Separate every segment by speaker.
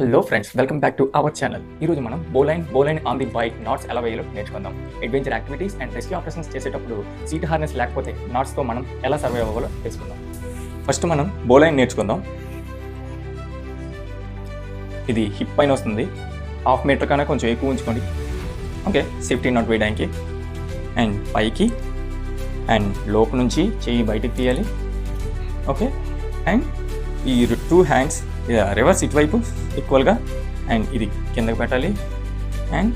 Speaker 1: Hello friends, welcome back to our channel. ఈరోజు మనం బోలైన్ on the bike NATS ఎలా వేయాలో నేర్చుకుందాం. Adventure activities and rescue operations చేసేటప్పుడు సీట్ హార్నెస్ లేకపోతే నాట్స్తో మనం ఎలా సర్వైవ్ అవ్వాలో తెలుసుకుందాం. ఫస్ట్ మనం బోలైన్ నేర్చుకుందాం. ఇది హిప్ పైన వస్తుంది. 1/2 మీటర్ కన్నా కొంచెం ఎక్కువ ఉంచుకోండి. ఓకే, సేఫ్టీ నాట్ వేయడానికి. అండ్ పైకి అండ్ లోపు నుంచి చెయ్యి బయటికి తీయాలి. ఓకే, అండ్ ఈ 2 హ్యాండ్స్ రివర్స్ ఇటువైపు ఈక్వల్గా అండ్ ఇది కిందకి పెట్టాలి. అండ్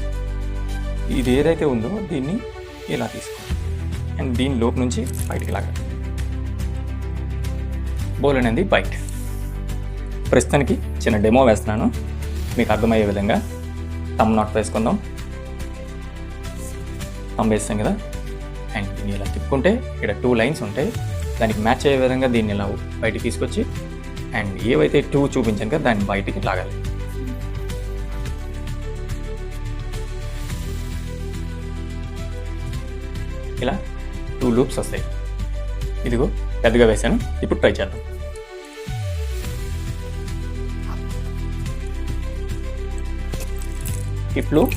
Speaker 1: ఇది ఏదైతే ఉందో దీన్ని ఇలా తీసుకోవాలి అండ్ దీని లోపు నుంచి బయటికి లాగాలి. బోల్ అనేది బయట. ప్రస్తుతానికి చిన్న డెమో వేస్తున్నాను మీకు అర్థమయ్యే విధంగా. తమ్ నాట్ వేసుకుందాం. తమ్ వేస్తాం కదా, అండ్ దీన్ని ఇలా తిప్పుకుంటే ఇక్కడ 2 లైన్స్ ఉంటాయి. దానికి మ్యాచ్ అయ్యే విధంగా దీన్ని ఇలా బయటికి తీసుకొచ్చి అండ్ ఏవైతే 2 చూపించాను కదా దాన్ని బయటికి లాగాలి. ఇలా 2 లూప్స్ వస్తాయి. ఇదిగో పెద్దగా వేసాను. ఇప్పుడు ట్రై చేద్దాం. Hip loop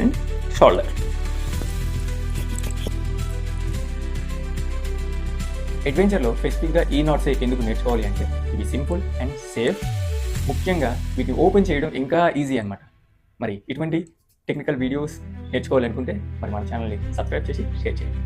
Speaker 1: and shoulder. అడ్వెంచర్లో స్పెసిఫిక్గా ఈ నాట్స్ ఎందుకు నేర్చుకోవాలి అంటే ఇవి సింపుల్ అండ్ సేఫ్. ముఖ్యంగా వీటిని ఓపెన్ చేయడం ఇంకా ఈజీ అనమాట. మరి ఇటువంటి టెక్నికల్ వీడియోస్ నేర్చుకోవాలనుకుంటే మరి మన ఛానల్ని సబ్స్క్రైబ్ చేసి షేర్ చేయండి.